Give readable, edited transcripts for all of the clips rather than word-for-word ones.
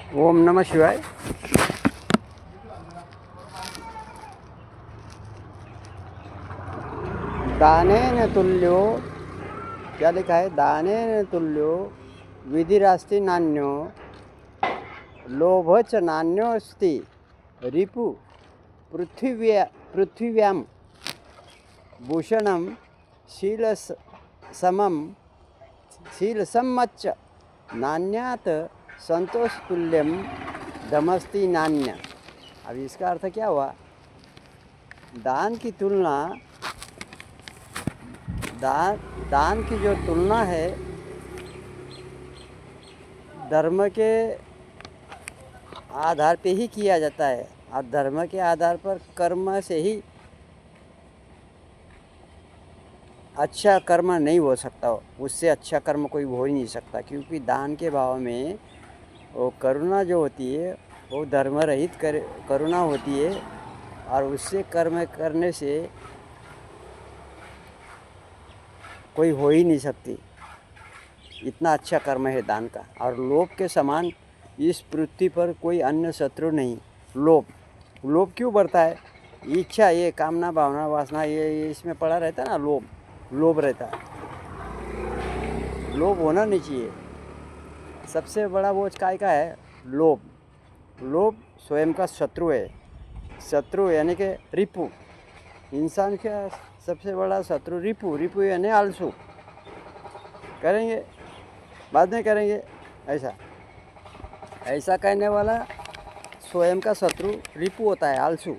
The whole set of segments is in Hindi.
ओम नमः शिवाय। दानेन तुल्यो, क्या लिखा है? दानेन तुल्यो विधिरास्ति नान्यो, लोभ च नान्योस्ति रिपु पृथिव्यां भूषणम समम शीलसम्मच्च नान्यात संतोष तुल्यम दमस्ति नान्य। अब इसका अर्थ क्या हुआ? दान की तुलना, दान की जो तुलना है धर्म के आधार पे ही किया जाता है, और धर्म के आधार पर कर्म से ही अच्छा कर्म नहीं हो सकता। उससे अच्छा कर्म कोई हो ही नहीं सकता, क्योंकि दान के भाव में वो करुणा जो होती है वो धर्म रहित करुणा होती है, और उससे कर्म करने से कोई हो ही नहीं सकती। इतना अच्छा कर्म है दान का। और लोभ के समान इस पृथ्वी पर कोई अन्य शत्रु नहीं। लोभ क्यों बढ़ता है? इच्छा, ये कामना, भावना, वासना, ये इसमें पड़ा रहता है ना, लोभ रहता है। लोभ होना नहीं चाहिए। सबसे बड़ा बोझ काय का है? लोभ स्वयं का शत्रु है। शत्रु यानी कि रिपु। इंसान का सबसे बड़ा शत्रु रिपु यानी आलसू। करेंगे, बाद में करेंगे, ऐसा कहने वाला स्वयं का शत्रु रिपु होता है, आलसू।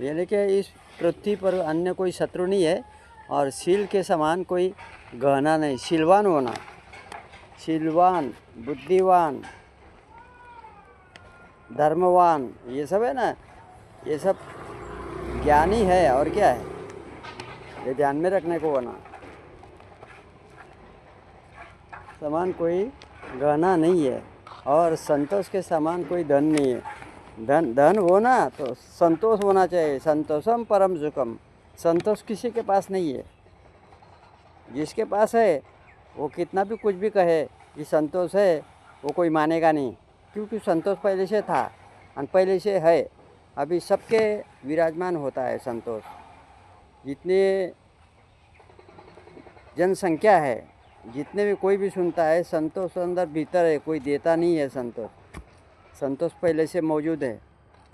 यानी कि इस पृथ्वी पर अन्य कोई शत्रु नहीं है, और शील के समान कोई गहना नहीं। शीलवान होना, शीलवान, बुद्धिवान, धर्मवान, ये सब है ना, ये सब ज्ञानी है। और क्या है? ये ध्यान में रखने को होना। समान कोई गहना नहीं है, और संतोष के समान कोई धन नहीं है। धन होना तो संतोष होना चाहिए। संतोषम परम सुखम। संतोष किसी के पास नहीं है। जिसके पास है वो कितना भी कुछ भी कहे कि संतोष है, वो कोई मानेगा नहीं, क्योंकि संतोष पहले से था और पहले से है। अभी सबके विराजमान होता है संतोष। जितने जनसंख्या है, जितने भी कोई भी सुनता है, संतोष अंदर भीतर है, कोई देता नहीं है। संतोष पहले से मौजूद है,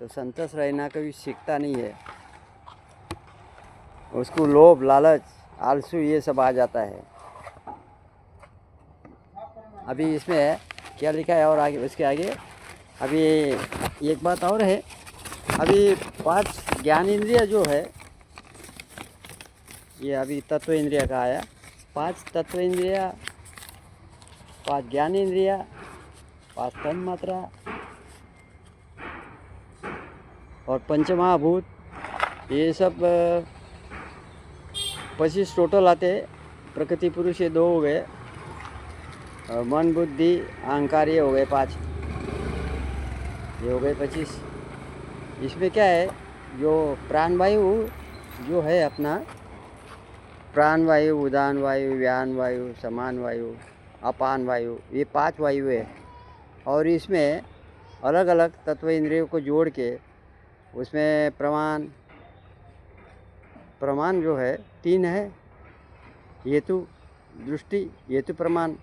तो संतोष रहना कभी सीखता नहीं है। उसको लोभ, लालच, आलसू ये सब आ जाता है। अभी इसमें क्या लिखा है और आगे, उसके आगे अभी एक बात और है। अभी 5 ज्ञान इंद्रिय जो है, ये अभी तत्व इंद्रिय का आया। 5 तत्व इंद्रिया, 5 ज्ञान इंद्रिया, 5 तन मात्रा और पंचमहाभूत, ये सब 25 टोटल आते। प्रकृति पुरुष ये 2 हो गए, मन बुद्धि अहंकार ये हो गए 5, ये हो गए 25। इसमें क्या है? जो प्राणवायु जो है अपना, प्राणवायु, उदान वायु, व्यान वायु, समान वायु, अपान वायु, ये 5 वायु है। और इसमें अलग अलग तत्व इंद्रियों को जोड़ के उसमें प्रमाण जो है 3 है। हेतु, दृष्टि, हेतु प्रमाण।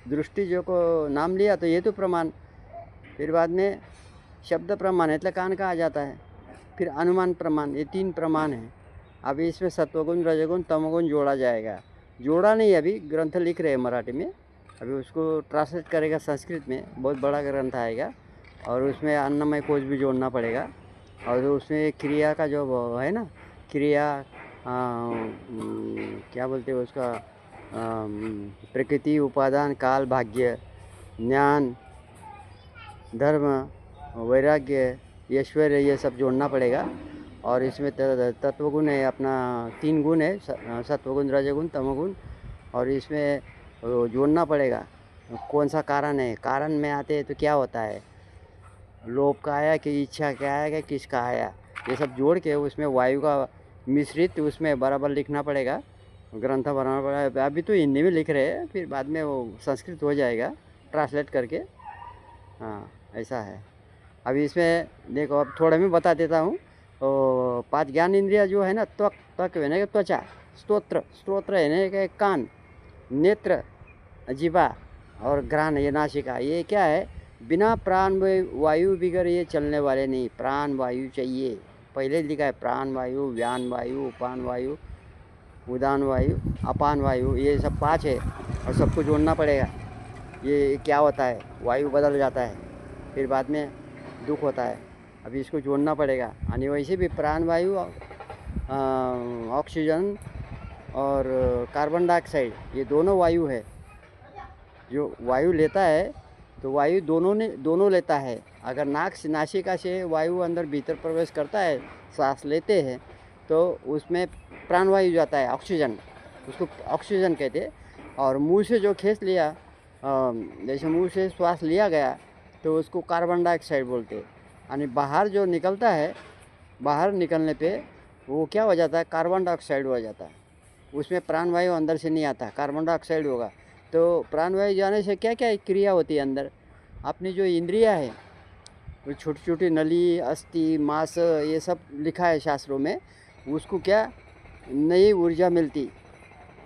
दृष्टि जो को नाम लिया तो हेतु प्रमाण, फिर बाद में शब्द प्रमाण એટલે कान का आ जाता है, फिर अनुमान प्रमाण। ये 3 प्रमाण हैं। अभी इसमें सत्वगुण, रजगुण, तमोगुण जोड़ा जाएगा। जोड़ा नहीं, अभी ग्रंथ लिख रहे हैं मराठी में, अभी उसको ट्रांसलेट करेगा संस्कृत में। बहुत बड़ा ग्रंथ आएगा, और उसमें अन्नमय कोश भी जोड़ना पड़ेगा। और उसमें क्रिया का जो है ना, क्रिया क्या बोलते हैं उसका, प्रकृति, उपादान, काल, भाग्य, ज्ञान, धर्म, वैराग्य, ऐश्वर्य, ये सब जोड़ना पड़ेगा। और इसमें तत्वगुण है अपना, 3 गुण है, सत्वगुण, रजगुण, तमोगुण। और इसमें जोड़ना पड़ेगा कौन सा कारण है। कारण में आते हैं तो क्या होता है, लोभ का आया कि इच्छा का आया कि किसका आया, ये सब जोड़ के उसमें वायु का मिश्रित उसमें बराबर लिखना पड़ेगा। ग्रंथ बनाना पड़ा। अभी तो हिंदी में लिख रहे हैं, फिर बाद में वो संस्कृत हो जाएगा ट्रांसलेट करके। हाँ, ऐसा है। अभी इसमें देखो, अब थोड़ा मैं बता देता हूँ। तो 5 ज्ञान इंद्रिया जो है ना, त्वक, त्वक है ना कि त्वचा, स्तोत्र, स्त्रोत्र है ना कि कान, नेत्र, जीवा और घ्राण ये नासिका। ये क्या है, बिना प्राण वायु बगैर ये चलने वाले नहीं, प्राण वायु चाहिए। पहले लिखा है प्राण वायु, व्यान वायु, उपान वायु, उदान वायु, अपान वायु, ये सब 5 है और सबको जोड़ना पड़ेगा। ये क्या होता है, वायु बदल जाता है, फिर बाद में दुख होता है। अभी इसको जोड़ना पड़ेगा। और वैसे भी प्राण वायु, ऑक्सीजन और कार्बन डाइऑक्साइड, ये दोनों वायु है। जो वायु लेता है तो वायु दोनों लेता है। अगर नासिका से वायु अंदर भीतर प्रवेश करता है, सांस लेते हैं, तो उसमें प्राणवायु जाता है, ऑक्सीजन, उसको ऑक्सीजन कहते हैं। और मुंह से जो खींच लिया, जैसे मुंह से श्वास लिया गया तो उसको कार्बन डाइऑक्साइड बोलते हैं। यानी बाहर जो निकलता है, बाहर निकलने पे वो क्या हो जाता है, कार्बन डाइऑक्साइड हो जाता है। उसमें प्राणवायु अंदर से नहीं आता, कार्बन डाइऑक्साइड होगा। तो प्राणवायु जाने से क्या क्या क्रिया होती है अंदर, अपनी जो इंद्रियां है, वो छोटी छोटी नली, अस्थि, मांस, ये सब लिखा है शास्त्रों में। उसको क्या नई ऊर्जा मिलती।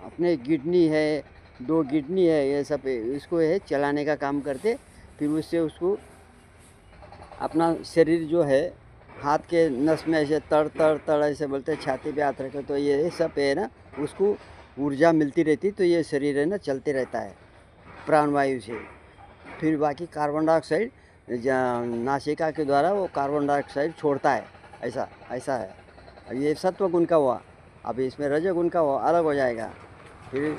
अपने किडनी है, 2 किडनी है, ये सब इसको है चलाने का काम करते। फिर उससे उसको अपना शरीर जो है, हाथ के नस में ऐसे तड़ तड़ तड़ ऐसे बोलते, छाती पे हाथ रखे तो ये सब है ना, उसको ऊर्जा मिलती रहती। तो ये शरीर है ना चलते रहता है प्राणवायु से। फिर बाकी कार्बन डाइऑक्साइड नासिका के द्वारा वो कार्बन डाइऑक्साइड छोड़ता है। ऐसा है। अब ये सत्व गुण का हुआ। अब इसमें रजोगुण का हुआ अलग हो जाएगा, फिर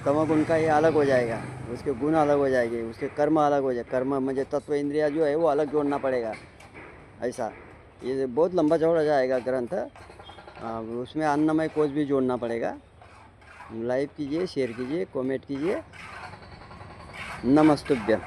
तमोगुण का ये अलग हो जाएगा, उसके गुण अलग हो जाएंगे, उसके कर्म अलग हो जाए। कर्म मुझे तत्व इंद्रिया जो है वो अलग जोड़ना पड़ेगा। ऐसा ये बहुत लंबा चौड़ा जाएगा ग्रंथ। उसमें अन्नमय कोश भी जोड़ना पड़ेगा। लाइक कीजिए, शेयर कीजिए, कमेंट कीजिए। नमस्तुभ्यम।